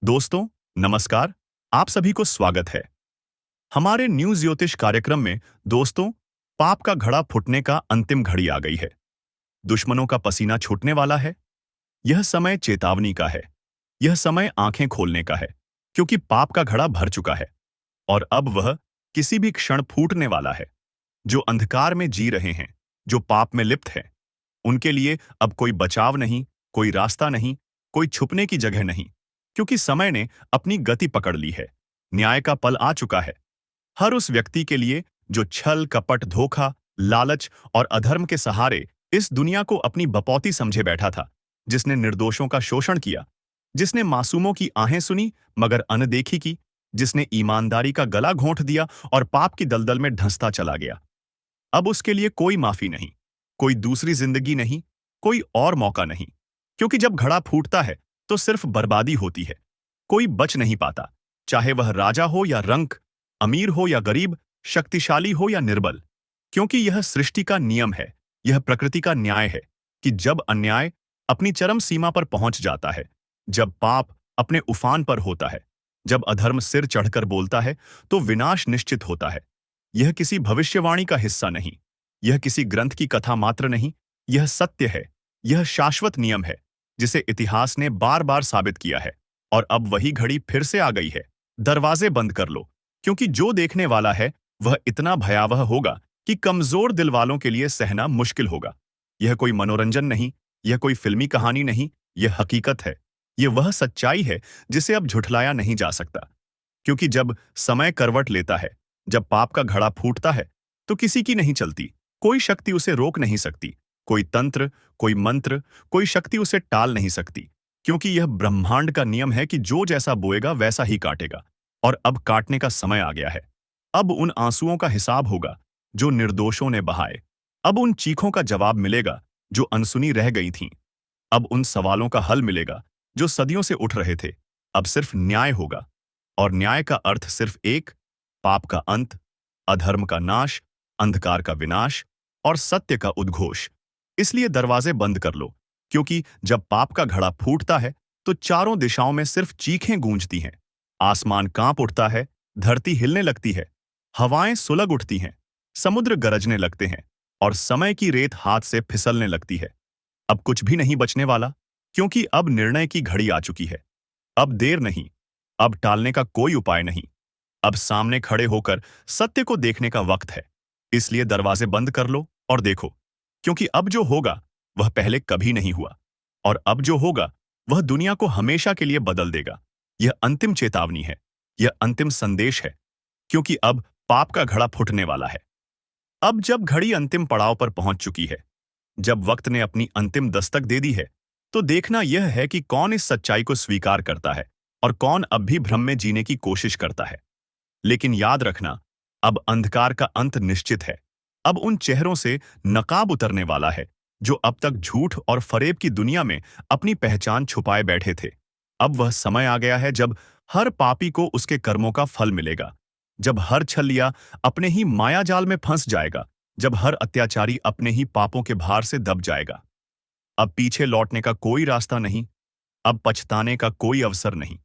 दोस्तों, नमस्कार। आप सभी को स्वागत है हमारे न्यूज ज्योतिष कार्यक्रम में। दोस्तों, पाप का घड़ा फूटने का अंतिम घड़ी आ गई है। दुश्मनों का पसीना छूटने वाला है। यह समय चेतावनी का है। यह समय आंखें खोलने का है, क्योंकि पाप का घड़ा भर चुका है और अब वह किसी भी क्षण फूटने वाला है। जो अंधकार में जी रहे हैं, जो पाप में लिप्त हैं, उनके लिए अब कोई बचाव नहीं, कोई रास्ता नहीं, कोई छुपने की जगह नहीं, क्योंकि समय ने अपनी गति पकड़ ली है। न्याय का पल आ चुका है। हर उस व्यक्ति के लिए जो छल, कपट, धोखा, लालच और अधर्म के सहारे इस दुनिया को अपनी बपौती समझे बैठा था, जिसने निर्दोषों का शोषण किया, जिसने मासूमों की आहें सुनी मगर अनदेखी की, जिसने ईमानदारी का गला घोंट दिया और पाप की दलदल में धंसता चला गया। अब उसके लिए कोई माफी नहीं, कोई दूसरी जिंदगी नहीं, कोई और मौका नहीं, क्योंकि जब घड़ा फूटता है तो सिर्फ बर्बादी होती है। कोई बच नहीं पाता, चाहे वह राजा हो या रंक, अमीर हो या गरीब, शक्तिशाली हो या निर्बल, क्योंकि यह सृष्टि का नियम है, यह प्रकृति का न्याय है कि जब अन्याय अपनी चरम सीमा पर पहुंच जाता है, जब पाप अपने उफान पर होता है, जब अधर्म सिर चढ़कर बोलता है, तो विनाश निश्चित होता है। यह किसी भविष्यवाणी का हिस्सा नहीं, यह किसी ग्रंथ की कथा मात्र नहीं, यह सत्य है, यह शाश्वत नियम है, जिसे इतिहास ने बार बार साबित किया है। और अब वही घड़ी फिर से आ गई है। दरवाजे बंद कर लो, क्योंकि जो देखने वाला है वह इतना भयावह होगा कि कमजोर दिल वालों के लिए सहना मुश्किल होगा। यह कोई मनोरंजन नहीं, यह कोई फिल्मी कहानी नहीं, यह हकीकत है। यह वह सच्चाई है जिसे अब झुठलाया नहीं जा सकता, क्योंकि जब समय करवट लेता है, जब पाप का घड़ा फूटता है, तो किसी की नहीं चलती, कोई शक्ति उसे रोक नहीं सकती, कोई तंत्र, कोई मंत्र, कोई शक्ति उसे टाल नहीं सकती, क्योंकि यह ब्रह्मांड का नियम है कि जो जैसा बोएगा वैसा ही काटेगा। और अब काटने का समय आ गया है। अब उन आंसुओं का हिसाब होगा जो निर्दोषों ने बहाए। अब उन चीखों का जवाब मिलेगा जो अनसुनी रह गई थीं। अब उन सवालों का हल मिलेगा जो सदियों से उठ रहे थे। अब सिर्फ न्याय होगा, और न्याय का अर्थ सिर्फ एक: पाप का अंत, अधर्म का नाश, अंधकार का विनाश और सत्य का उद्घोष। इसलिए दरवाजे बंद कर लो, क्योंकि जब पाप का घड़ा फूटता है तो चारों दिशाओं में सिर्फ चीखें गूंजती हैं। आसमान कांप उठता है, धरती हिलने लगती है, हवाएं सुलग उठती हैं, समुद्र गरजने लगते हैं और समय की रेत हाथ से फिसलने लगती है। अब कुछ भी नहीं बचने वाला, क्योंकि अब निर्णय की घड़ी आ चुकी है। अब देर नहीं, अब टालने का कोई उपाय नहीं। अब सामने खड़े होकर सत्य को देखने का वक्त है। इसलिए दरवाजे बंद कर लो और देखो, क्योंकि अब जो होगा वह पहले कभी नहीं हुआ, और अब जो होगा वह दुनिया को हमेशा के लिए बदल देगा। यह अंतिम चेतावनी है, यह अंतिम संदेश है, क्योंकि अब पाप का घड़ा फूटने वाला है। अब जब घड़ी अंतिम पड़ाव पर पहुंच चुकी है, जब वक्त ने अपनी अंतिम दस्तक दे दी है, तो देखना यह है कि कौन इस सच्चाई को स्वीकार करता है और कौन अब भी भ्रम में जीने की कोशिश करता है। लेकिन याद रखना, अब अंधकार का अंत निश्चित है। अब उन चेहरों से नकाब उतरने वाला है जो अब तक झूठ और फरेब की दुनिया में अपनी पहचान छुपाए बैठे थे। अब वह समय आ गया है जब हर पापी को उसके कर्मों का फल मिलेगा, जब हर छलिया अपने ही मायाजाल में फंस जाएगा, जब हर अत्याचारी अपने ही पापों के भार से दब जाएगा। अब पीछे लौटने का कोई रास्ता नहीं, अब पछताने का कोई अवसर नहीं।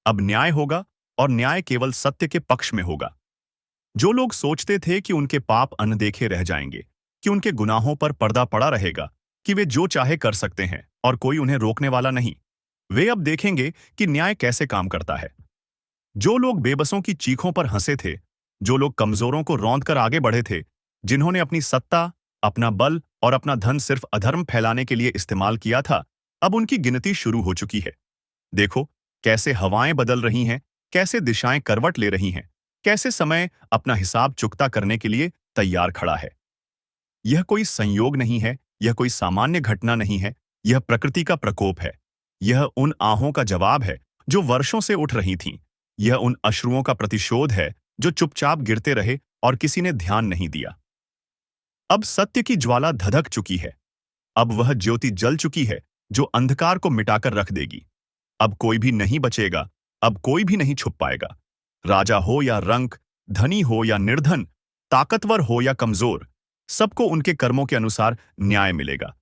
अब न्याय होगा, और न्याय केवल सत्य के पक्ष में होगा। जो लोग सोचते थे कि उनके पाप अनदेखे रह जाएंगे, कि उनके गुनाहों पर पर्दा पड़ा रहेगा, कि वे जो चाहे कर सकते हैं और कोई उन्हें रोकने वाला नहीं, वे अब देखेंगे कि न्याय कैसे काम करता है। जो लोग बेबसों की चीखों पर हंसे थे, जो लोग कमजोरों को रौंद कर आगे बढ़े थे, जिन्होंने अपनी सत्ता, अपना बल और अपना धन सिर्फ अधर्म फैलाने के लिए इस्तेमाल किया था, अब उनकी गिनती शुरू हो चुकी है। देखो कैसे हवाएं बदल रही हैं, कैसे दिशाएं करवट ले रही हैं, कैसे समय अपना हिसाब चुकता करने के लिए तैयार खड़ा है। यह कोई संयोग नहीं है, यह कोई सामान्य घटना नहीं है, यह प्रकृति का प्रकोप है। यह उन आहों का जवाब है जो वर्षों से उठ रही थीं। यह उन अश्रुओं का प्रतिशोध है जो चुपचाप गिरते रहे और किसी ने ध्यान नहीं दिया। अब सत्य की ज्वाला धधक चुकी है। अब वह ज्योति जल चुकी है जो अंधकार को मिटाकर रख देगी। अब कोई भी नहीं बचेगा, अब कोई भी नहीं छुप पाएगा। राजा हो या रंक, धनी हो या निर्धन, ताकतवर हो या कमजोर, सबको उनके कर्मों के अनुसार न्याय मिलेगा।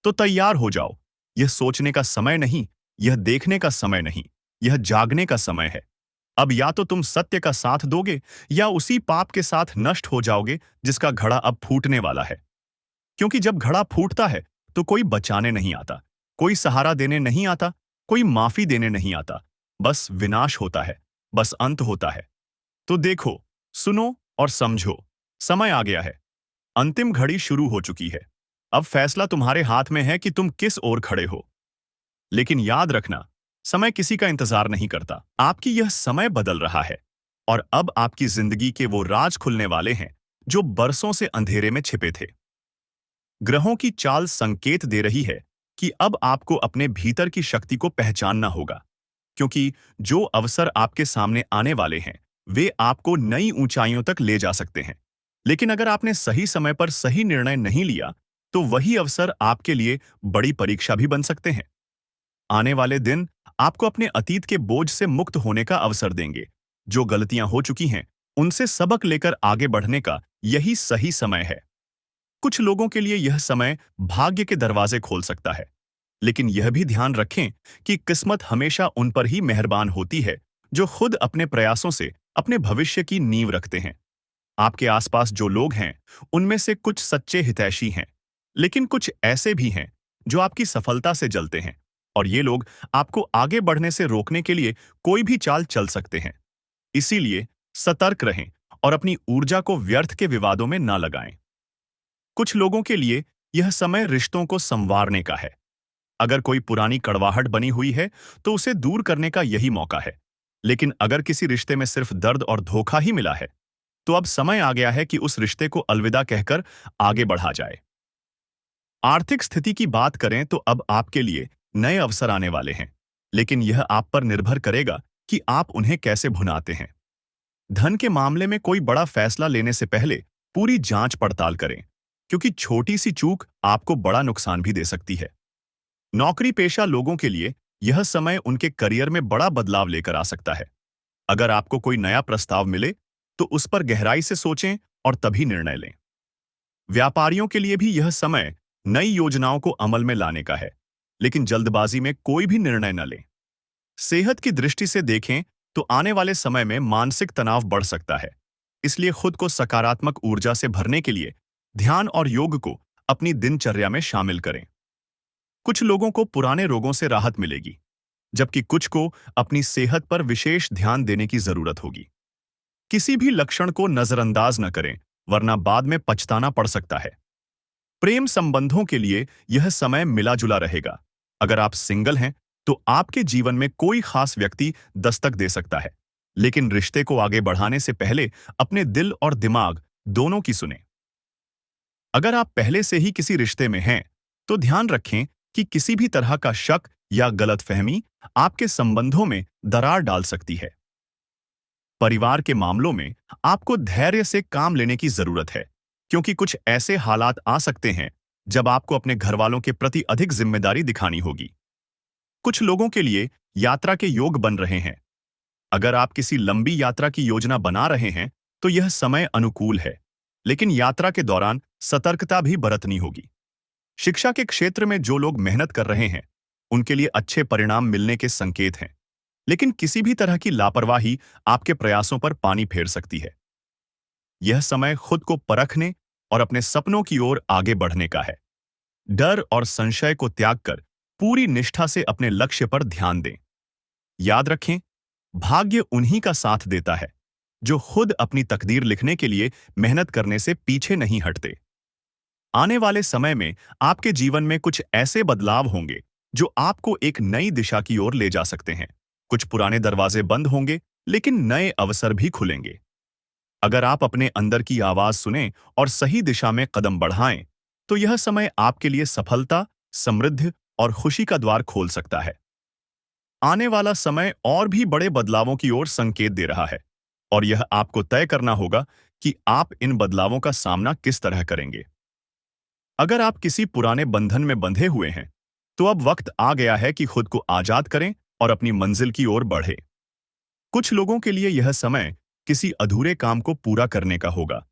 तो तैयार हो जाओ। यह सोचने का समय नहीं, यह देखने का समय नहीं, यह जागने का समय है। अब या तो तुम सत्य का साथ दोगे या उसी पाप के साथ नष्ट हो जाओगे जिसका घड़ा अब फूटने वाला है। क्योंकि जब घड़ा फूटता है तो कोई बचाने नहीं आता, कोई सहारा देने नहीं आता, कोई माफी देने नहीं आता। बस विनाश होता है, बस अंत होता है। तो देखो, सुनो और समझो, समय आ गया है। अंतिम घड़ी शुरू हो चुकी है। अब फैसला तुम्हारे हाथ में है कि तुम किस ओर खड़े हो। लेकिन याद रखना, समय किसी का इंतजार नहीं करता। आपकी यह समय बदल रहा है और अब आपकी जिंदगी के वो राज खुलने वाले हैं जो बरसों से अंधेरे में छिपे थे। ग्रहों की चाल संकेत दे रही है कि अब आपको अपने भीतर की शक्ति को पहचानना होगा, क्योंकि जो अवसर आपके सामने आने वाले हैं वे आपको नई ऊंचाइयों तक ले जा सकते हैं। लेकिन अगर आपने सही समय पर सही निर्णय नहीं लिया तो वही अवसर आपके लिए बड़ी परीक्षा भी बन सकते हैं। आने वाले दिन आपको अपने अतीत के बोझ से मुक्त होने का अवसर देंगे। जो गलतियां हो चुकी हैं उनसे सबक लेकर आगे बढ़ने का यही सही समय है। कुछ लोगों के लिए यह समय भाग्य के दरवाजे खोल सकता है, लेकिन यह भी ध्यान रखें कि किस्मत हमेशा उन पर ही मेहरबान होती है जो खुद अपने प्रयासों से अपने भविष्य की नींव रखते हैं। आपके आसपास जो लोग हैं उनमें से कुछ सच्चे हितैषी हैं, लेकिन कुछ ऐसे भी हैं जो आपकी सफलता से जलते हैं, और ये लोग आपको आगे बढ़ने से रोकने के लिए कोई भी चाल चल सकते हैं। इसीलिए सतर्क रहें और अपनी ऊर्जा को व्यर्थ के विवादों में ना लगाएं। कुछ लोगों के लिए यह समय रिश्तों को संवारने का है। अगर कोई पुरानी कड़वाहट बनी हुई है तो उसे दूर करने का यही मौका है। लेकिन अगर किसी रिश्ते में सिर्फ दर्द और धोखा ही मिला है तो अब समय आ गया है कि उस रिश्ते को अलविदा कहकर आगे बढ़ा जाए। आर्थिक स्थिति की बात करें तो अब आपके लिए नए अवसर आने वाले हैं, लेकिन यह आप पर निर्भर करेगा कि आप उन्हें कैसे भुनाते हैं। धन के मामले में कोई बड़ा फैसला लेने से पहले पूरी जांच पड़ताल करें, क्योंकि छोटी सी चूक आपको बड़ा नुकसान भी दे सकती है। नौकरी पेशा लोगों के लिए यह समय उनके करियर में बड़ा बदलाव लेकर आ सकता है। अगर आपको कोई नया प्रस्ताव मिले तो उस पर गहराई से सोचें और तभी निर्णय लें। व्यापारियों के लिए भी यह समय नई योजनाओं को अमल में लाने का है, लेकिन जल्दबाजी में कोई भी निर्णय न लें। सेहत की दृष्टि से देखें तो आने वाले समय में मानसिक तनाव बढ़ सकता है, इसलिए खुद को सकारात्मक ऊर्जा से भरने के लिए ध्यान और योग को अपनी दिनचर्या में शामिल करें। कुछ लोगों को पुराने रोगों से राहत मिलेगी, जबकि कुछ को अपनी सेहत पर विशेष ध्यान देने की जरूरत होगी। किसी भी लक्षण को नजरअंदाज न करें, वरना बाद में पछताना पड़ सकता है। प्रेम संबंधों के लिए यह समय मिला जुला रहेगा। अगर आप सिंगल हैं तो आपके जीवन में कोई खास व्यक्ति दस्तक दे सकता है, लेकिन रिश्ते को आगे बढ़ाने से पहले अपने दिल और दिमाग दोनों की सुनें। अगर आप पहले से ही किसी रिश्ते में हैं तो ध्यान रखें कि किसी भी तरह का शक या गलतफहमी आपके संबंधों में दरार डाल सकती है। परिवार के मामलों में आपको धैर्य से काम लेने की जरूरत है, क्योंकि कुछ ऐसे हालात आ सकते हैं जब आपको अपने घरवालों के प्रति अधिक जिम्मेदारी दिखानी होगी। कुछ लोगों के लिए यात्रा के योग बन रहे हैं। अगर आप किसी लंबी यात्रा की योजना बना रहे हैं तो यह समय अनुकूल है, लेकिन यात्रा के दौरान सतर्कता भी बरतनी होगी। शिक्षा के क्षेत्र में जो लोग मेहनत कर रहे हैं उनके लिए अच्छे परिणाम मिलने के संकेत हैं, लेकिन किसी भी तरह की लापरवाही आपके प्रयासों पर पानी फेर सकती है। यह समय खुद को परखने और अपने सपनों की ओर आगे बढ़ने का है। डर और संशय को त्याग कर पूरी निष्ठा से अपने लक्ष्य पर ध्यान दें। याद रखें, भाग्य उन्हीं का साथ देता है जो खुद अपनी तकदीर लिखने के लिए मेहनत करने से पीछे नहीं हटते। आने वाले समय में आपके जीवन में कुछ ऐसे बदलाव होंगे जो आपको एक नई दिशा की ओर ले जा सकते हैं। कुछ पुराने दरवाजे बंद होंगे, लेकिन नए अवसर भी खुलेंगे। अगर आप अपने अंदर की आवाज सुनें और सही दिशा में कदम बढ़ाएं, तो यह समय आपके लिए सफलता, समृद्धि और खुशी का द्वार खोल सकता है। आने वाला समय और भी बड़े बदलावों की ओर संकेत दे रहा है, और यह आपको तय करना होगा कि आप इन बदलावों का सामना किस तरह करेंगे। अगर आप किसी पुराने बंधन में बंधे हुए हैं, तो अब वक्त आ गया है कि खुद को आजाद करें और अपनी मंजिल की ओर बढ़े। कुछ लोगों के लिए यह समय किसी अधूरे काम को पूरा करने का होगा,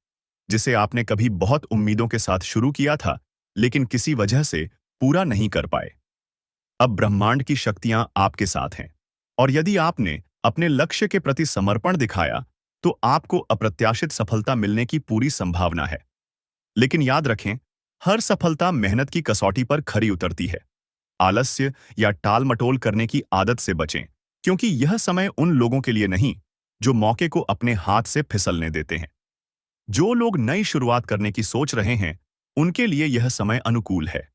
जिसे आपने कभी बहुत उम्मीदों के साथ शुरू किया था, लेकिन किसी वजह से पूरा नहीं कर पाए। अब ब्रह्मांड की शक्तियां आपके साथ हैं। और यदि आपने अपने लक्ष्य के प्रति समर्पण दिखाया तो आपको अप्रत्याशित सफलता मिलने की पूरी संभावना है। लेकिन याद रखें, हर सफलता मेहनत की कसौटी पर खरी उतरती है। आलस्य या टाल-मटोल करने की आदत से बचें, क्योंकि यह समय उन लोगों के लिए नहीं जो मौके को अपने हाथ से फिसलने देते हैं। जो लोग नई शुरुआत करने की सोच रहे हैं, उनके लिए यह समय अनुकूल है।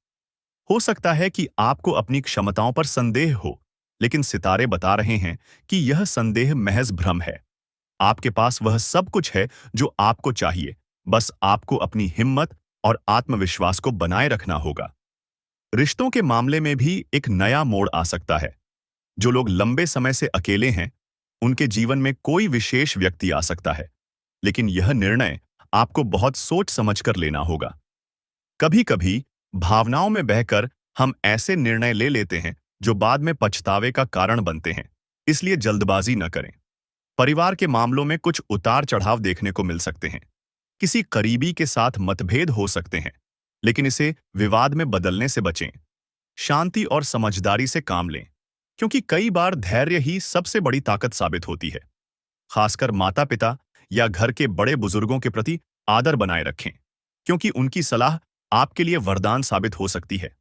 हो सकता है कि आपको अपनी क्षमताओं पर संदेह हो, लेकिन सितारे बता रहे हैं कि यह संदेह महज भ्रम है। आपके पास वह सब कुछ है जो आपको चाहिए, बस आपको अपनी हिम्मत और आत्मविश्वास को बनाए रखना होगा। रिश्तों के मामले में भी एक नया मोड़ आ सकता है। जो लोग लंबे समय से अकेले हैं, उनके जीवन में कोई विशेष व्यक्ति आ सकता है, लेकिन यह निर्णय आपको बहुत सोच समझकर लेना होगा। कभी-कभी भावनाओं में बहकर हम ऐसे निर्णय ले लेते हैं जो बाद में पछतावे का कारण बनते हैं, इसलिए जल्दबाजी न करें। परिवार के मामलों में कुछ उतार-चढ़ाव देखने को मिल सकते हैं। किसी करीबी के साथ मतभेद हो सकते हैं, लेकिन इसे विवाद में बदलने से बचें। शांति और समझदारी से काम लें, क्योंकि कई बार धैर्य ही सबसे बड़ी ताकत साबित होती है। खासकर माता-पिता या घर के बड़े बुजुर्गों के प्रति आदर बनाए रखें, क्योंकि उनकी सलाह आपके लिए वरदान साबित हो सकती है।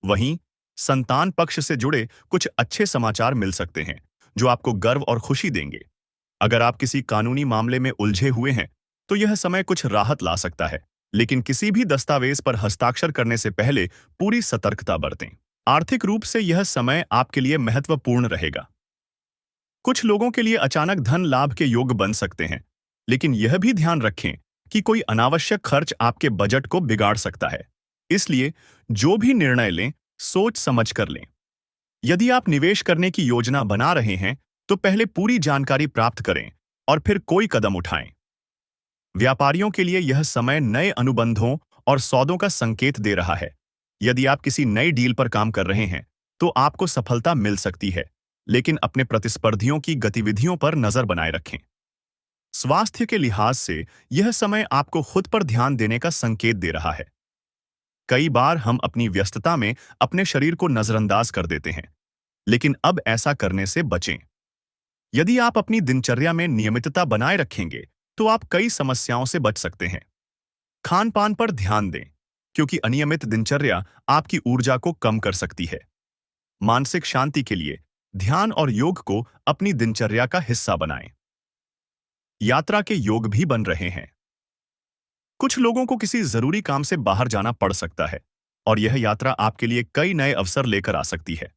वहीं संतान पक्ष से जुड़े कुछ अच्छे समाचार मिल सकते हैं, जो आपको गर्व और खुशी देंगे। अगर आप किसी कानूनी मामले में उलझे हुए हैं, तो यह समय कुछ राहत ला सकता है, लेकिन किसी भी दस्तावेज पर हस्ताक्षर करने से पहले पूरी सतर्कता बरतें। आर्थिक रूप से यह समय आपके लिए महत्वपूर्ण रहेगा। कुछ लोगों के लिए अचानक धन लाभ के योग बन सकते हैं, लेकिन यह भी ध्यान रखें कि कोई अनावश्यक खर्च आपके बजट को बिगाड़ सकता है। इसलिए जो भी निर्णय लें, सोच समझ कर लें। यदि आप निवेश करने की योजना बना रहे हैं, तो पहले पूरी जानकारी प्राप्त करें और फिर कोई कदम उठाएं। व्यापारियों के लिए यह समय नए अनुबंधों और सौदों का संकेत दे रहा है। यदि आप किसी नई डील पर काम कर रहे हैं, तो आपको सफलता मिल सकती है, लेकिन अपने प्रतिस्पर्धियों की गतिविधियों पर नजर बनाए रखें। स्वास्थ्य के लिहाज से यह समय आपको खुद पर ध्यान देने का संकेत दे रहा है। कई बार हम अपनी व्यस्तता में अपने शरीर को नजरअंदाज कर देते हैं, लेकिन अब ऐसा करने से बचें। यदि आप अपनी दिनचर्या में नियमितता बनाए रखेंगे, तो आप कई समस्याओं से बच सकते हैं। खान-पान पर ध्यान दें, क्योंकि अनियमित दिनचर्या आपकी ऊर्जा को कम कर सकती है। मानसिक शांति के लिए ध्यान और योग को अपनी दिनचर्या का हिस्सा बनाएं। यात्रा के योग भी बन रहे हैं। कुछ लोगों को किसी जरूरी काम से बाहर जाना पड़ सकता है, और यह यात्रा आपके लिए कई नए अवसर लेकर आ सकती है।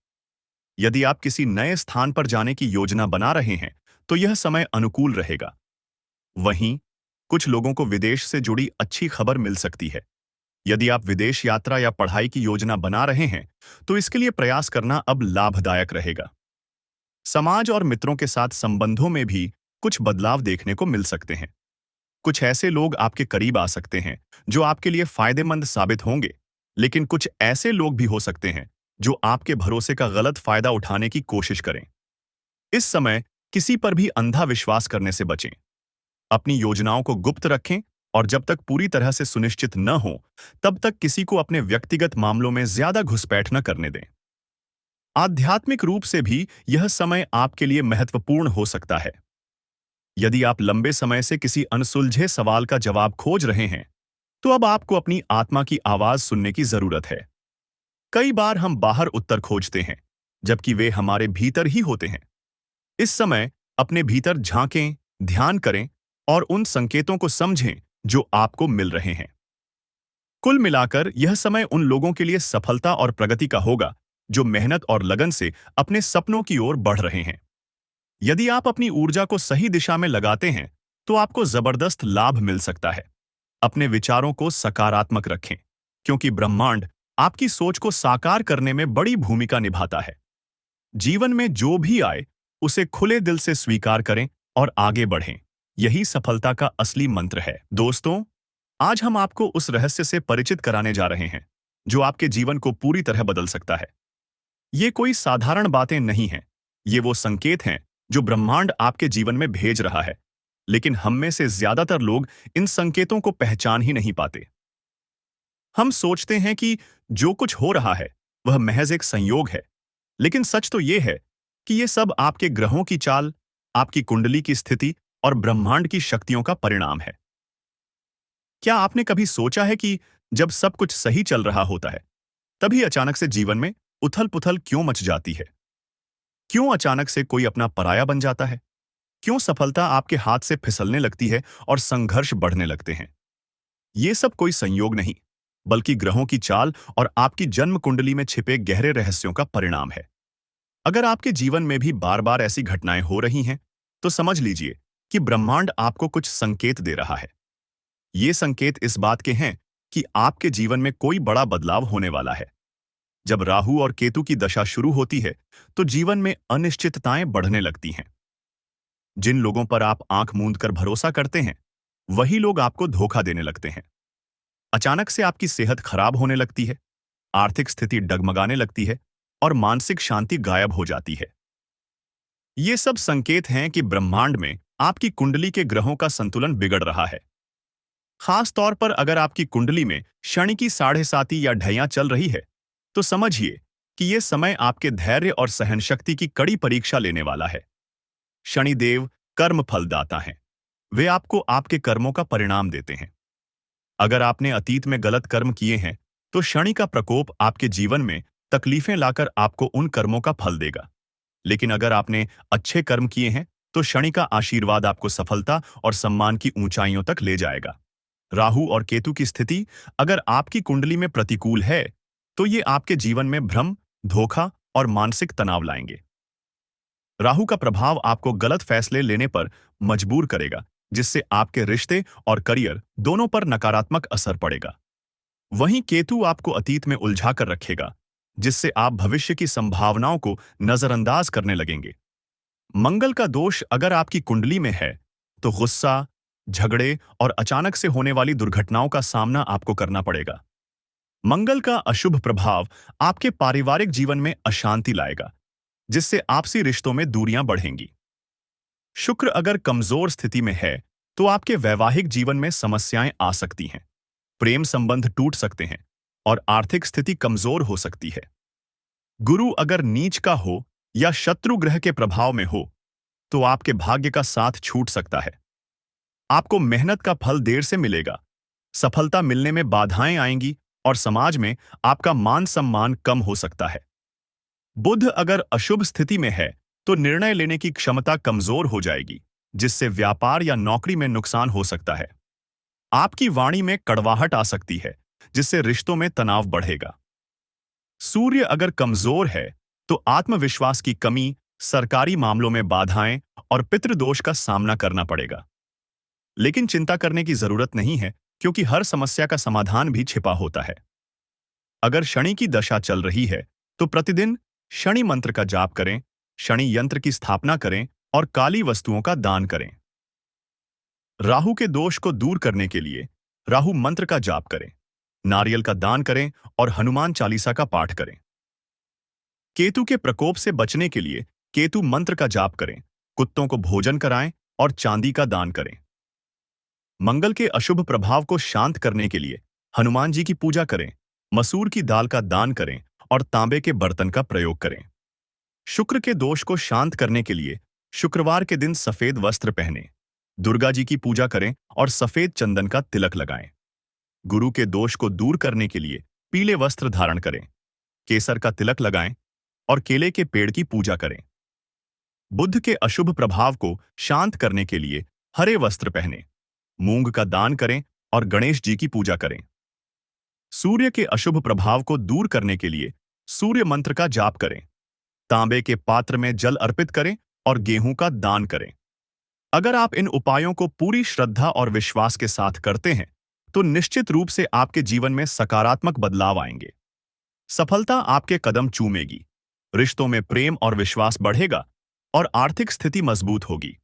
यदि आप किसी नए स्थान पर जाने की योजना बना रहे हैं, तो यह समय अनुकूल रहेगा। वहीं कुछ लोगों को विदेश से जुड़ी अच्छी खबर मिल सकती है। यदि आप विदेश यात्रा या पढ़ाई की योजना बना रहे हैं, तो इसके लिए प्रयास करना अब लाभदायक रहेगा। समाज और मित्रों के साथ संबंधों में भी कुछ बदलाव देखने को मिल सकते हैं। कुछ ऐसे लोग आपके करीब आ सकते हैं जो आपके लिए फायदेमंद साबित होंगे, लेकिन कुछ ऐसे लोग भी हो सकते हैं जो आपके भरोसे का गलत फायदा उठाने की कोशिश करें। इस समय किसी पर भी अंधा विश्वास करने से बचें। अपनी योजनाओं को गुप्त रखें और जब तक पूरी तरह से सुनिश्चित न हो, तब तक किसी को अपने व्यक्तिगत मामलों में ज्यादा घुसपैठ न करने दें। आध्यात्मिक रूप से भी यह समय आपके लिए महत्वपूर्ण हो सकता है। यदि आप लंबे समय से किसी अनसुलझे सवाल का जवाब खोज रहे हैं, तो अब आपको अपनी आत्मा की आवाज सुनने की जरूरत है। कई बार हम बाहर उत्तर खोजते हैं, जबकि वे हमारे भीतर ही होते हैं। इस समय अपने भीतर झांकें, ध्यान करें और उन संकेतों को समझें जो आपको मिल रहे हैं। कुल मिलाकर यह समय उन लोगों के लिए सफलता और प्रगति का होगा जो मेहनत और लगन से अपने सपनों की ओर बढ़ रहे हैं। यदि आप अपनी ऊर्जा को सही दिशा में लगाते हैं, तो आपको जबरदस्त लाभ मिल सकता है। अपने विचारों को सकारात्मक रखें, क्योंकि ब्रह्मांड आपकी सोच को साकार करने में बड़ी भूमिका निभाता है। जीवन में जो भी आए, उसे खुले दिल से स्वीकार करें और आगे बढ़ें। यही सफलता का असली मंत्र है। दोस्तों, आज हम आपको उस रहस्य से परिचित कराने जा रहे हैं जो आपके जीवन को पूरी तरह बदल सकता है। ये कोई साधारण बातें नहीं हैं, ये वो संकेत हैं जो ब्रह्मांड आपके जीवन में भेज रहा है, लेकिन हम में से ज्यादातर लोग इन संकेतों को पहचान ही नहीं पाते। हम सोचते हैं कि जो कुछ हो रहा है वह महज एक संयोग है, लेकिन सच तो ये है कि ये सब आपके ग्रहों की चाल, आपकी कुंडली की स्थिति और ब्रह्मांड की शक्तियों का परिणाम है। क्या आपने कभी सोचा है कि जब सब कुछ सही चल रहा होता है, तभी अचानक से जीवन में उथल-पुथल क्यों मच जाती है? क्यों अचानक से कोई अपना पराया बन जाता है? क्यों सफलता आपके हाथ से फिसलने लगती है और संघर्ष बढ़ने लगते हैं? ये सब कोई संयोग नहीं, बल्कि ग्रहों की चाल और आपकी जन्म कुंडली में छिपे गहरे रहस्यों का परिणाम है। अगर आपके जीवन में भी बार-बार ऐसी घटनाएं हो रही हैं, तो समझ लीजिए कि ब्रह्मांड आपको कुछ संकेत दे रहा है। ये संकेत इस बात के हैं कि आपके जीवन में कोई बड़ा बदलाव होने वाला है। जब राहु और केतु की दशा शुरू होती है, तो जीवन में अनिश्चितताएं बढ़ने लगती हैं। जिन लोगों पर आप आंख मूंद कर भरोसा करते हैं, वही लोग आपको धोखा देने लगते हैं। अचानक से आपकी सेहत खराब होने लगती है, आर्थिक स्थिति डगमगाने लगती है और मानसिक शांति गायब हो जाती है। ये सब संकेत हैं कि ब्रह्मांड में आपकी कुंडली के ग्रहों का संतुलन बिगड़ रहा है। खास तौर पर अगर आपकी कुंडली में शनि की 7.5 या ढैया चल रही है, तो समझिए कि यह समय आपके धैर्य और सहनशक्ति की कड़ी परीक्षा लेने वाला है। शनिदेव कर्म फलदाता हैं। वे आपको आपके कर्मों का परिणाम देते हैं। अगर आपने अतीत में गलत कर्म किए हैं, तो शनि का प्रकोप आपके जीवन में तकलीफें लाकर आपको उन कर्मों का फल देगा। लेकिन अगर आपने अच्छे कर्म किए हैं, तो शनि का आशीर्वाद आपको सफलता और सम्मान की ऊंचाइयों तक ले जाएगा। राहु और केतु की स्थिति अगर आपकी कुंडली में प्रतिकूल है, तो ये आपके जीवन में भ्रम, धोखा और मानसिक तनाव लाएंगे। राहु का प्रभाव आपको गलत फैसले लेने पर मजबूर करेगा, जिससे आपके रिश्ते और करियर दोनों पर नकारात्मक असर पड़ेगा। वहीं केतु आपको अतीत में उलझा कर रखेगा, जिससे आप भविष्य की संभावनाओं को नजरअंदाज करने लगेंगे। मंगल का दोष अगर आपकी कुंडली में है, तो गुस्सा, झगड़े और अचानक से होने वाली दुर्घटनाओं का सामना आपको करना पड़ेगा। मंगल का अशुभ प्रभाव आपके पारिवारिक जीवन में अशांति लाएगा, जिससे आपसी रिश्तों में दूरियां बढ़ेंगी। शुक्र अगर कमजोर स्थिति में है, तो आपके वैवाहिक जीवन में समस्याएं आ सकती हैं, प्रेम संबंध टूट सकते हैं और आर्थिक स्थिति कमजोर हो सकती है। गुरु अगर नीच का हो या शत्रु ग्रह के प्रभाव में हो, तो आपके भाग्य का साथ छूट सकता है। आपको मेहनत का फल देर से मिलेगा, सफलता मिलने में बाधाएं आएंगी और समाज में आपका मान सम्मान कम हो सकता है। बुध अगर अशुभ स्थिति में है, तो निर्णय लेने की क्षमता कमजोर हो जाएगी, जिससे व्यापार या नौकरी में नुकसान हो सकता है। आपकी वाणी में कड़वाहट आ सकती है, जिससे रिश्तों में तनाव बढ़ेगा। सूर्य अगर कमजोर है, तो आत्मविश्वास की कमी, सरकारी मामलों में बाधाएं और पितृदोष का सामना करना पड़ेगा। लेकिन चिंता करने की जरूरत नहीं है, क्योंकि हर समस्या का समाधान भी छिपा होता है। अगर शनि की दशा चल रही है, तो प्रतिदिन शनि मंत्र का जाप करें, शनि यंत्र की स्थापना करें और काली वस्तुओं का दान करें। राहु के दोष को दूर करने के लिए राहु मंत्र का जाप करें, नारियल का दान करें और हनुमान चालीसा का पाठ करें। केतु के प्रकोप से बचने के लिए केतु मंत्र का जाप करें, कुत्तों को भोजन कराएं और चांदी का दान करें। मंगल के अशुभ प्रभाव को शांत करने के लिए हनुमान जी की पूजा करें, मसूर की दाल का दान करें और तांबे के बर्तन का प्रयोग करें। शुक्र के दोष को शांत करने के लिए शुक्रवार के दिन सफेद वस्त्र पहनें, दुर्गा जी की पूजा करें और सफेद चंदन का तिलक लगाएं। गुरु के दोष को दूर करने के लिए पीले वस्त्र धारण करें, केसर का तिलक लगाएं और केले के पेड़ की पूजा करें। बुध के अशुभ प्रभाव को शांत करने के लिए हरे वस्त्र पहनें, मूंग का दान करें और गणेश जी की पूजा करें। सूर्य के अशुभ प्रभाव को दूर करने के लिए सूर्य मंत्र का जाप करें, तांबे के पात्र में जल अर्पित करें और गेहूं का दान करें। अगर आप इन उपायों को पूरी श्रद्धा और विश्वास के साथ करते हैं, तो निश्चित रूप से आपके जीवन में सकारात्मक बदलाव आएंगे। सफलता आपके कदम चूमेगी, रिश्तों में प्रेम और विश्वास बढ़ेगा और आर्थिक स्थिति मजबूत होगी।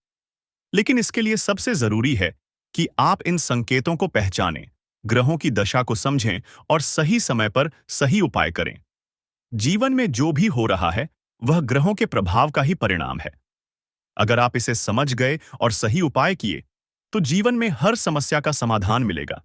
लेकिन इसके लिए सबसे जरूरी है कि आप इन संकेतों को पहचानें, ग्रहों की दशा को समझें और सही समय पर सही उपाय करें। जीवन में जो भी हो रहा है, वह ग्रहों के प्रभाव का ही परिणाम है। अगर आप इसे समझ गए और सही उपाय किए, तो जीवन में हर समस्या का समाधान मिलेगा।